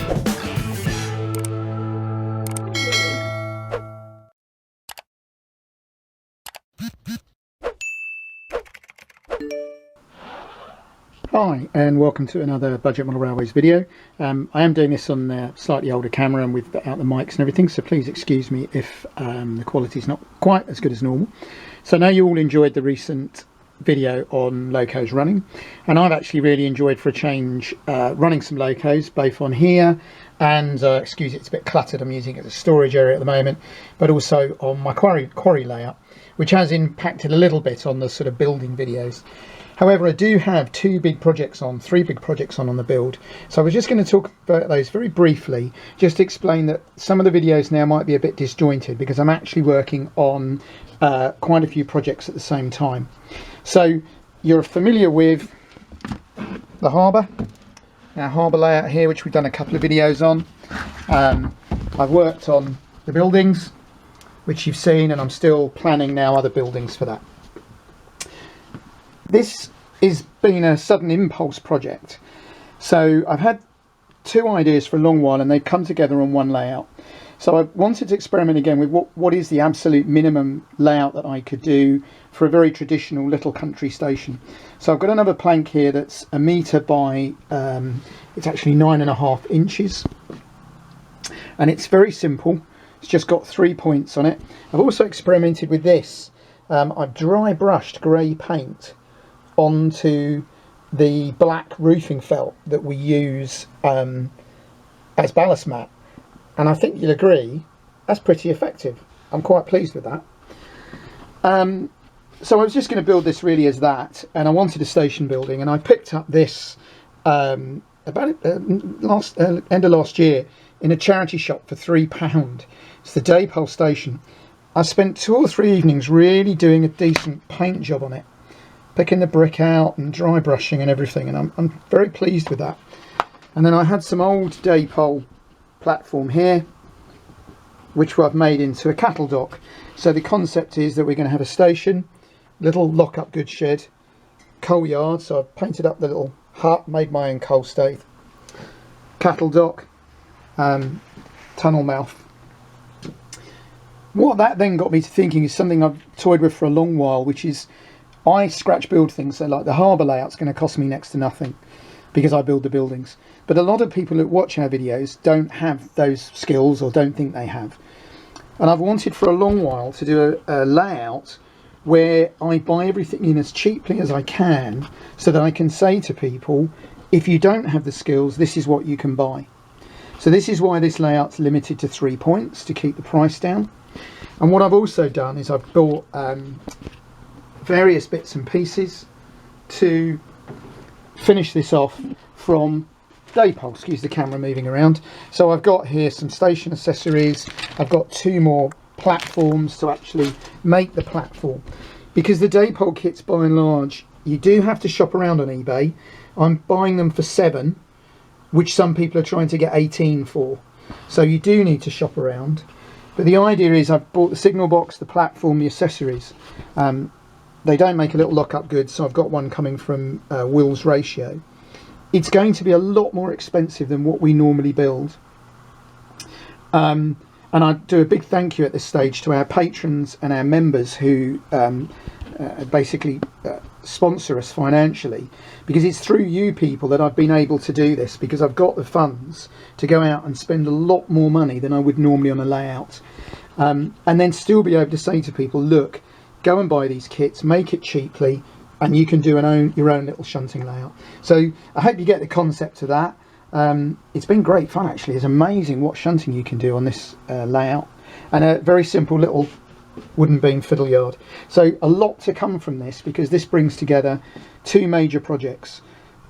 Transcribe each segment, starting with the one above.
Hi and welcome to another Budget Model Railways video. I am doing this on a slightly older camera and without the mics and everything, so please excuse me if the quality is not quite as good as normal. So now you all enjoyed the recent video on locos running, and I've actually really enjoyed, for a change, running some locos both on here and excuse it, it's a bit cluttered, I'm using it as a storage area at the moment, but also on my quarry layout, which has impacted a little bit on the sort of building videos. However, I do have three big projects on the build. So I was just going to talk about those very briefly, just to explain that some of the videos now might be a bit disjointed because I'm actually working on quite a few projects at the same time. So you're familiar with the harbour, our harbour layout here, which we've done a couple of videos on. I've worked on the buildings, which you've seen, and I'm still planning now other buildings for that. This has been a sudden impulse project. So I've had two ideas for a long while and they've come together on one layout. So I wanted to experiment again with what is the absolute minimum layout that I could do for a very traditional little country station. So I've got another plank here that's 1 metre by, it's actually 9.5 inches. And it's very simple. It's just got 3 points on it. I've also experimented with this. I've dry brushed grey paint onto the black roofing felt that we use as ballast mat, and I think you'll agree that's pretty effective. I'm quite pleased with that. So I was just going to build this really as that, and I wanted a station building, and I picked up this end of last year in a charity shop for £3. It's the Daypole station. I spent 2 or 3 evenings really doing a decent paint job on it, picking the brick out and dry brushing and everything, and I'm very pleased with that. And then I had some old Daypole platform here, which I've made into a cattle dock. So the concept is that we're going to have a station, little lock-up goods shed, coal yard, so I've painted up the little hut, made my own coal stove, cattle dock, tunnel mouth. What that then got me to thinking is something I've toyed with for a long while, which is I scratch build things. So like the harbour layout's going to cost me next to nothing because I build the buildings. But a lot of people that watch our videos don't have those skills or don't think they have. And I've wanted for a long while to do a layout where I buy everything in as cheaply as I can, so that I can say to people, if you don't have the skills, this is what you can buy. So this is why this layout's limited to 3 points, to keep the price down. And what I've also done is I've bought various bits and pieces to finish this off from Daypole. Excuse the camera moving around. So I've got here some station accessories. I've got 2 more platforms to actually make the platform, because the Daypole kits, by and large, you do have to shop around on eBay. I'm buying them for 7, which some people are trying to get 18 for, so you do need to shop around. But the idea is I've bought the signal box, the platform, the accessories. They don't make a little lock-up goods, so I've got one coming from Will's Ratio. It's going to be a lot more expensive than what we normally build. And I do a big thank you at this stage to our patrons and our members who basically sponsor us financially, because it's through you people that I've been able to do this, because I've got the funds to go out and spend a lot more money than I would normally on a layout, and then still be able to say to people, look, go and buy these kits, make it cheaply, and you can do your own little shunting layout. So I hope you get the concept of that. It's been great fun actually. It's amazing what shunting you can do on this layout, and a very simple little wooden beam fiddle yard. So a lot to come from this, because this brings together 2 major projects: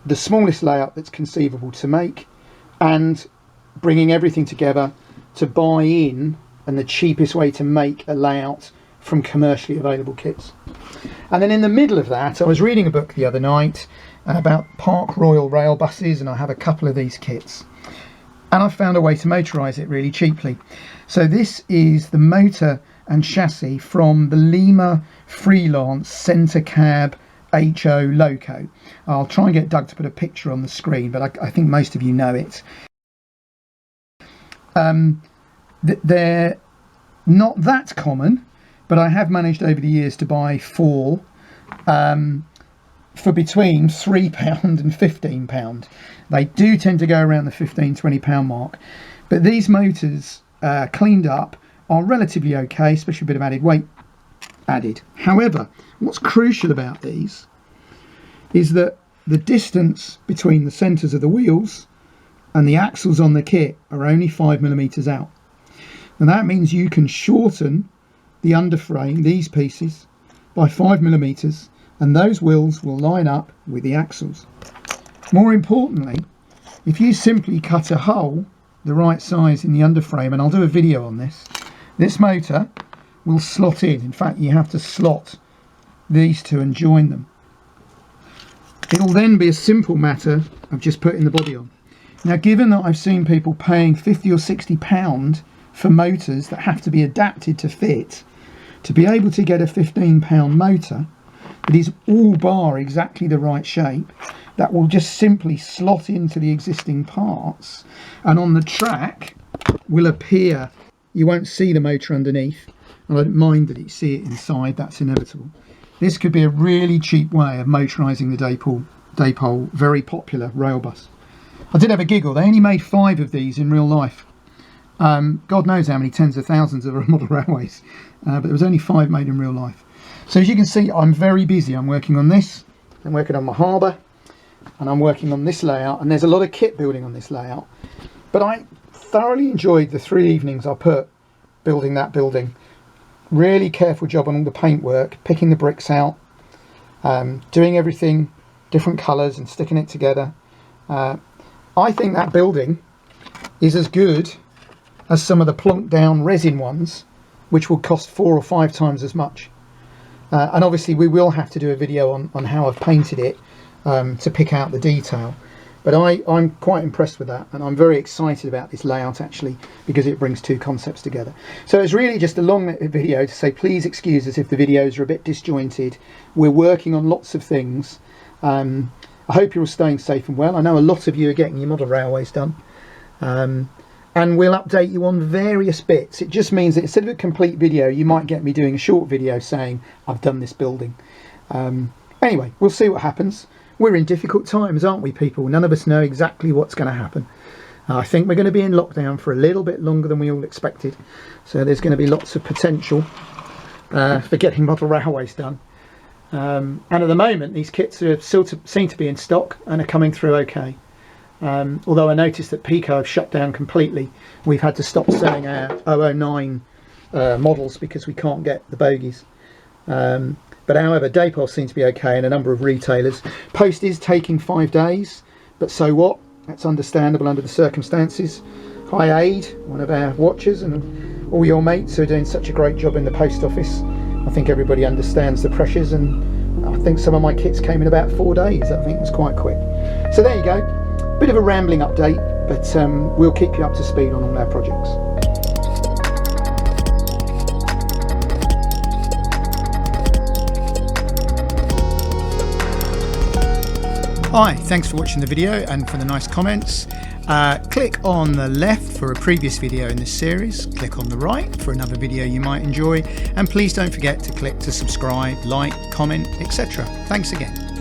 the smallest layout that's conceivable to make, and bringing everything together to buy in, and the cheapest way to make a layout from commercially available kits. And then in the middle of that, I was reading a book the other night about Park Royal rail buses, and I have a couple of these kits, and I found a way to motorise it really cheaply. So this is the motor and chassis from the Lima Freelance Centre Cab HO Loco. I'll try and get Doug to put a picture on the screen, but I think most of you know it. They're not that common, but I have managed over the years to buy 4 for between £3 and £15. They do tend to go around the £15-20 mark, but these motors cleaned up are relatively okay, especially a bit of added weight added. However, what's crucial about these is that the distance between the centres of the wheels and the axles on the kit are only 5mm out. And that means you can shorten the underframe, these pieces, by 5mm, and those wheels will line up with the axles. More importantly, if you simply cut a hole the right size in the underframe, and I'll do a video on this, this motor will slot in. In fact, you have to slot these two and join them. It'll then be a simple matter of just putting the body on. Now, given that I've seen people paying £50 or £60 for motors that have to be adapted to fit, to be able to get a £15 motor that is all bar exactly the right shape, that will just simply slot into the existing parts, and on the track will appear, you won't see the motor underneath. I don't mind that you see it inside, that's inevitable. This could be a really cheap way of motorising the Daypole very popular rail bus. I did have a giggle, they only made 5 of these in real life. God knows how many tens of thousands of model railways, but there was only 5 made in real life. So as you can see, I'm very busy. I'm working on this, I'm working on my harbour, and I'm working on this layout, and there's a lot of kit building on this layout. But I thoroughly enjoyed the 3 evenings I put building that building. Really careful job on all the paintwork, picking the bricks out, doing everything different colours and sticking it together. I think that building is as good as some of the plonked down resin ones, which will cost 4 or 5 times as much. And obviously we will have to do a video on how I've painted it to pick out the detail. But I'm quite impressed with that, and I'm very excited about this layout actually, because it brings 2 concepts together. So it's really just a long video to say please excuse us if the videos are a bit disjointed. We're working on lots of things. I hope you're all staying safe and well. I know a lot of you are getting your model railways done. And we'll update you on various bits. It just means that instead of a complete video, you might get me doing a short video saying I've done this building. Anyway, we'll see what happens. We're in difficult times, aren't we, people? None of us know exactly what's going to happen. I think we're going to be in lockdown for a little bit longer than we all expected. So there's going to be lots of potential for getting model railways done. And at the moment, these kits are still seem to be in stock and are coming through okay. Although I noticed that Pico have shut down completely. We've had to stop selling our 009 models because we can't get the bogies. But however, Daypole seems to be okay, and a number of retailers. Post is taking 5 days, but so what? That's understandable under the circumstances. Hi Aid, one of our watchers, and all your mates who are doing such a great job in the post office. I think everybody understands the pressures, and I think some of my kits came in about 4 days. I think it was quite quick. So there you go. Bit of a rambling update, but we'll keep you up to speed on all our projects. Hi, thanks for watching the video and for the nice comments. Click on the left for a previous video in this series, click on the right for another video you might enjoy, and please don't forget to click to subscribe, like, comment, etc. Thanks again.